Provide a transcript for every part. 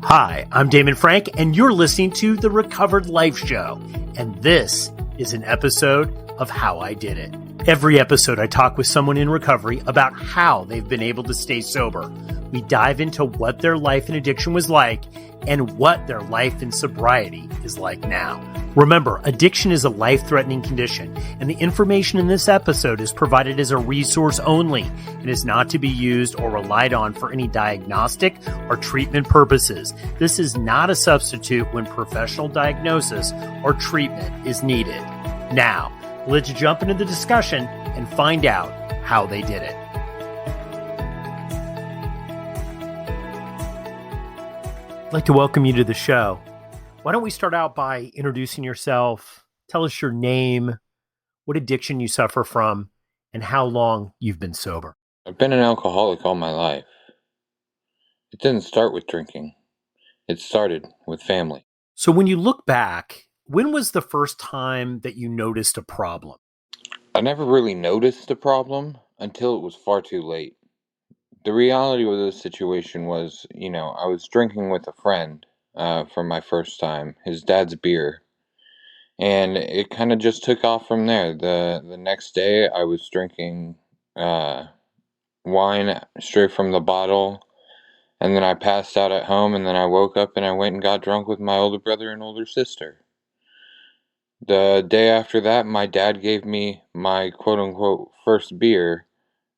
Hi, I'm Damon Frank, and you're listening to The Recovered Life Show, and this is an episode of How I Did It. Every episode, I talk with someone in recovery about how they've been able to stay sober. We dive into what their life in addiction was like and what their life in sobriety is like now. Remember, addiction is a life-threatening condition, and the information in this episode is provided as a resource only and is not to be used or relied on for any diagnostic or treatment purposes. This is not a substitute when professional diagnosis or treatment is needed. Now, let's jump into the discussion and find out how they did it. I'd like to welcome you to the show. Why don't we start out by introducing yourself? Tell us your name, what addiction you suffer from, and how long you've been sober. I've been an alcoholic all my life. It didn't start with drinking. It started with family. So when you look back, when was the first time that you noticed a problem? I never really noticed the problem until it was far too late. The reality of the situation was, I was drinking with a friend for my first time, his dad's beer. And it kind of just took off from there. The next day I was drinking wine straight from the bottle. And then I passed out at home, and then I woke up and I went and got drunk with my older brother and older sister. The day after that, my dad gave me my quote-unquote first beer,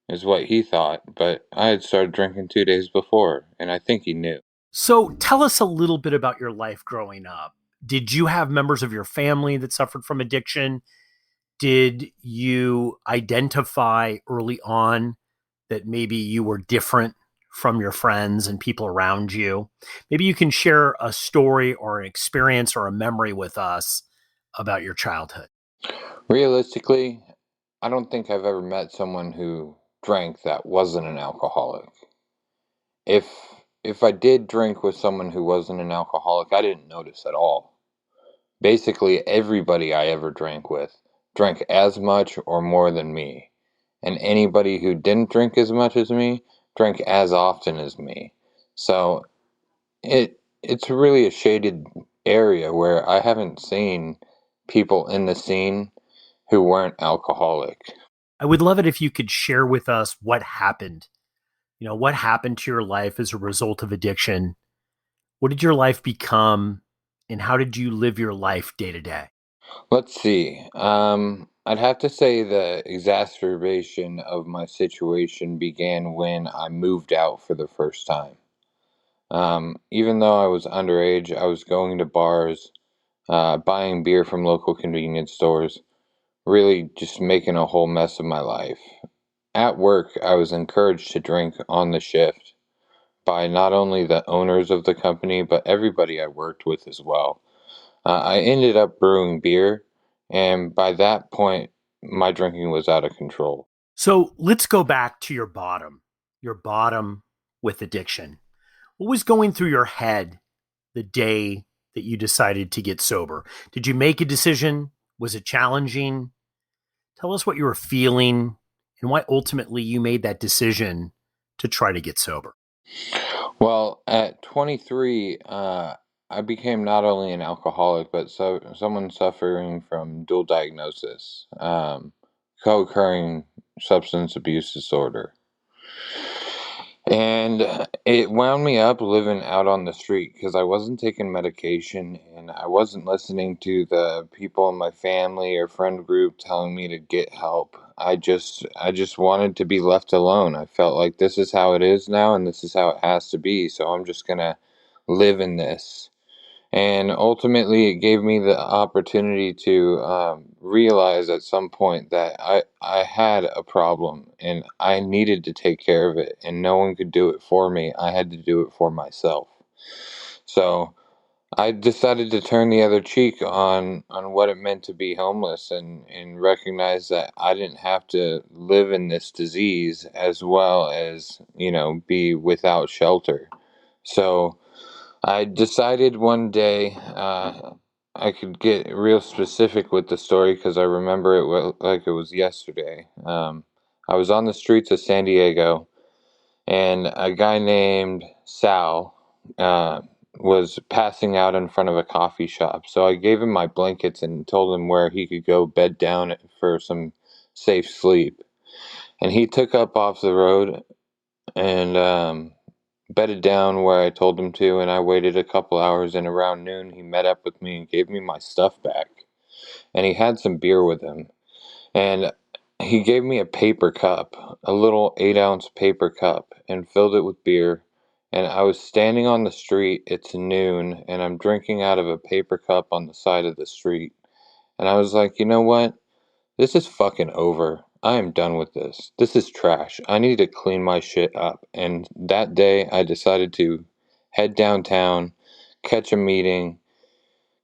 is what he thought, but I had started drinking 2 days before, and I think he knew. So tell us a little bit about your life growing up. Did you have members of your family that suffered from addiction? Did you identify early on that maybe you were different from your friends and people around you? Maybe you can share a story or an experience or a memory with us about your childhood. Realistically, I don't think I've ever met someone who drank that wasn't an alcoholic. If I did drink with someone who wasn't an alcoholic, I didn't notice at all. Basically, everybody I ever drank with drank as much or more than me. And anybody who didn't drink as much as me drank as often as me. So it's really a shaded area where I haven't seen people in the scene who weren't alcoholic. I would love it if you could share with us what happened. What happened to your life as a result of addiction? What did your life become, and how did you live your life day to day? Let's see. I'd have to say the exacerbation of my situation began when I moved out for the first time. Even though I was underage, I was going to bars, buying beer from local convenience stores, really just making a whole mess of my life. At work, I was encouraged to drink on the shift by not only the owners of the company, but everybody I worked with as well. I ended up brewing beer, and by that point, my drinking was out of control. So let's go back to your bottom with addiction. What was going through your head the day that you decided to get sober? Did you make a decision? Was it challenging? Tell us what you were feeling and why ultimately you made that decision to try to get sober. Well, at 23, I became not only an alcoholic, but someone suffering from dual diagnosis, co-occurring substance abuse disorder. And it wound me up living out on the street because I wasn't taking medication and I wasn't listening to the people in my family or friend group telling me to get help. I just wanted to be left alone. I felt like this is how it is now and this is how it has to be. So I'm just gonna live in this. And ultimately, it gave me the opportunity to realize at some point that I had a problem and I needed to take care of it, and no one could do it for me. I had to do it for myself. So I decided to turn the other cheek on what it meant to be homeless and recognize that I didn't have to live in this disease as well as, be without shelter. So I decided one day I could get real specific with the story because I remember like it was yesterday. I was on the streets of San Diego, and a guy named Sal was passing out in front of a coffee shop. So I gave him my blankets and told him where he could go bed down for some safe sleep. And he took up off the road and bedded down where I told him to. And I waited a couple hours, and around noon, he met up with me and gave me my stuff back. And he had some beer with him. And he gave me a paper cup, a little 8-ounce paper cup, and filled it with beer. And I was standing on the street, it's noon, and I'm drinking out of a paper cup on the side of the street. And I was like, you know what? This is fucking over. I am done with this. This is trash. I need to clean my shit up. And that day, I decided to head downtown, catch a meeting,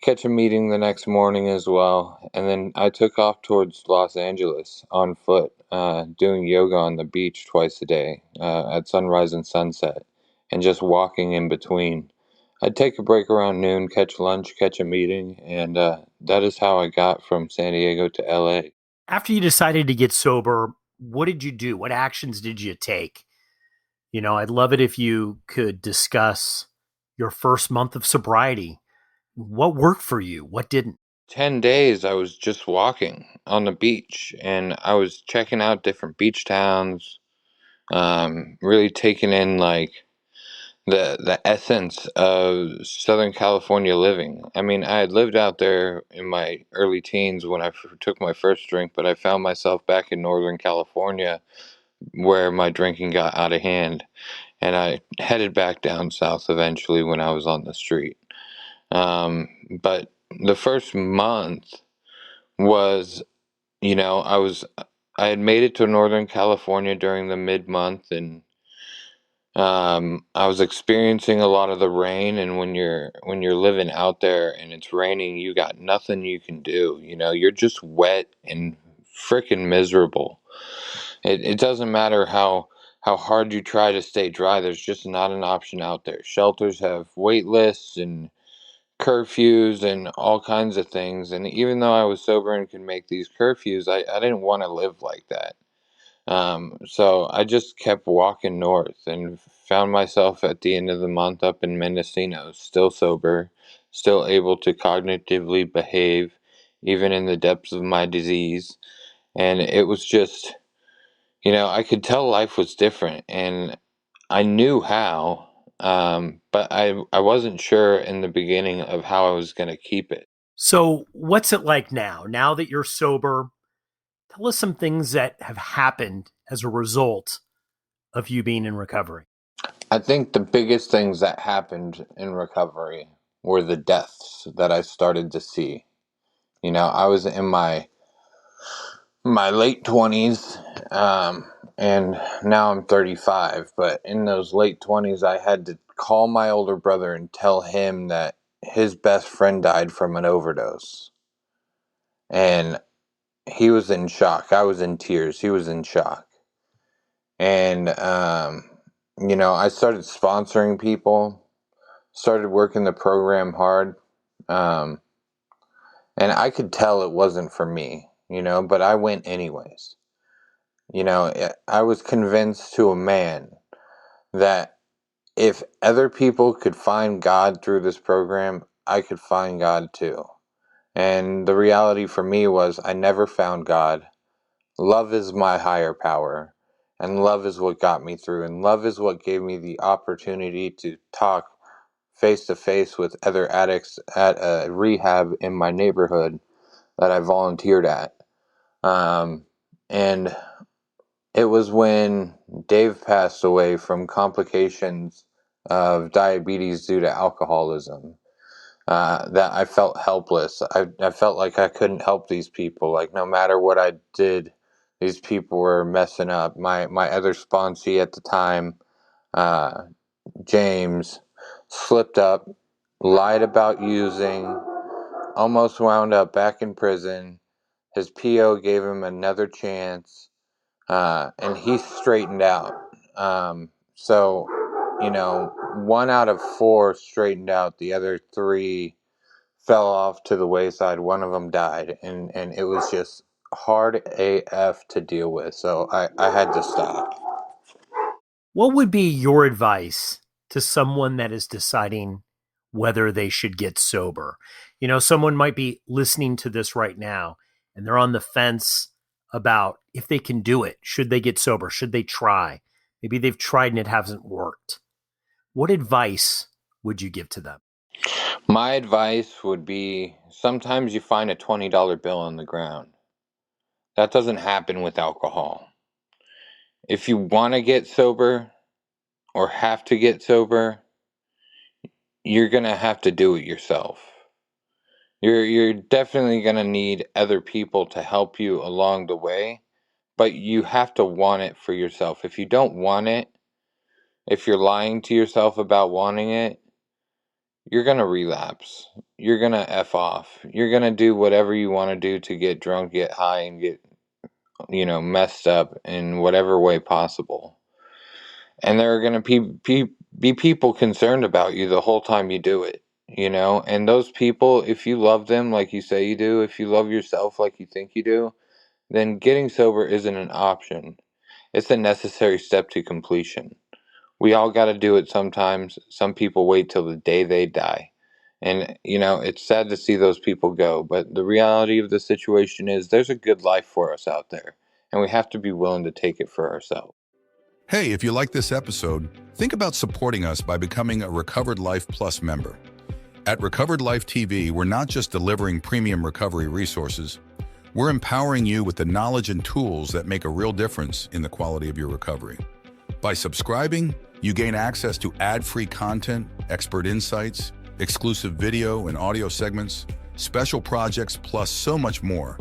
catch a meeting the next morning as well. And then I took off towards Los Angeles on foot, doing yoga on the beach twice a day, at sunrise and sunset, and just walking in between. I'd take a break around noon, catch lunch, catch a meeting, and that is how I got from San Diego to LA. After you decided to get sober, what did you do? What actions did you take? I'd love it if you could discuss your first month of sobriety. What worked for you? What didn't? 10 days I was just walking on the beach, and I was checking out different beach towns, really taking in like the essence of Southern California living. I mean, I had lived out there in my early teens when I took my first drink, but I found myself back in Northern California where my drinking got out of hand, and I headed back down south eventually when I was on the street. But the first month was, I had made it to Northern California during the mid-month, and I was experiencing a lot of the rain, and when you're living out there and it's raining, you got nothing you can do. You're just wet and freaking miserable. It doesn't matter how hard you try to stay dry. There's just not an option out there. Shelters have wait lists and curfews and all kinds of things. And even though I was sober and could make these curfews, I didn't want to live like that. So I just kept walking north and found myself at the end of the month up in Mendocino, still sober, still able to cognitively behave, even in the depths of my disease. And it was just, I could tell life was different, and I knew how, but I wasn't sure in the beginning of how I was going to keep it. So, what's it like now? Now that you're sober, tell us some things that have happened as a result of you being in recovery. I think the biggest things that happened in recovery were the deaths that I started to see. I was in my late 20s, and now I'm 35, but in those late 20s I had to call my older brother and tell him that his best friend died from an overdose. And he was in shock. I was in tears. He was in shock. And I started sponsoring people, started working the program hard. Um, and I could tell it wasn't for me, but I went anyways. I was convinced to a man that if other people could find God through this program, I could find God too. And the reality for me was I never found God. Love is my higher power, and love is what got me through, and love is what gave me the opportunity to talk face to face with other addicts at a rehab in my neighborhood that I volunteered at. And it was when Dave passed away from complications of diabetes due to alcoholism, that I felt helpless. I felt like I couldn't help these people. Like no matter what I did, these people were messing up. My other sponsee at the time, uh, James, slipped up, lied about using, almost wound up back in prison. His PO gave him another chance, and he straightened out. So, one out of four straightened out. The other three fell off to the wayside. One of them died, and it was just hard AF to deal with. So I had to stop. What would be your advice to someone that is deciding whether they should get sober. You know, someone might be listening to this right now and they're on the fence about if they can do it. Should they get sober? Should they try? Maybe they've tried and it hasn't worked. What advice would you give to them? My advice would be sometimes you find a $20 bill on the ground. That doesn't happen with alcohol. If you want to get sober or have to get sober, you're going to have to do it yourself. You're definitely going to need other people to help you along the way, but you have to want it for yourself. If you don't want it, if you're lying to yourself about wanting it, you're going to relapse. You're going to F off. You're going to do whatever you want to do to get drunk, get high, and get, messed up in whatever way possible. And there are going to be people concerned about you the whole time you do it, and those people, if you love them like you say you do, if you love yourself like you think you do, then getting sober isn't an option. It's a necessary step to completion. We all got to do it sometimes. Some people wait till the day they die. And, it's sad to see those people go, but the reality of the situation is there's a good life for us out there, and we have to be willing to take it for ourselves. Hey, if you like this episode, think about supporting us by becoming a Recovered Life Plus member. At Recovered Life TV, we're not just delivering premium recovery resources, we're empowering you with the knowledge and tools that make a real difference in the quality of your recovery. By subscribing, you gain access to ad-free content, expert insights, exclusive video and audio segments, special projects, plus so much more,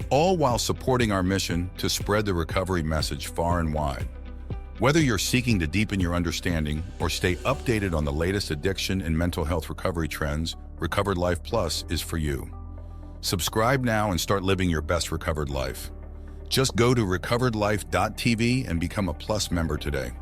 all while supporting our mission to spread the recovery message far and wide. Whether you're seeking to deepen your understanding or stay updated on the latest addiction and mental health recovery trends, Recovered Life Plus is for you. Subscribe now and start living your best recovered life. Just go to recoveredlife.tv and become a Plus member today.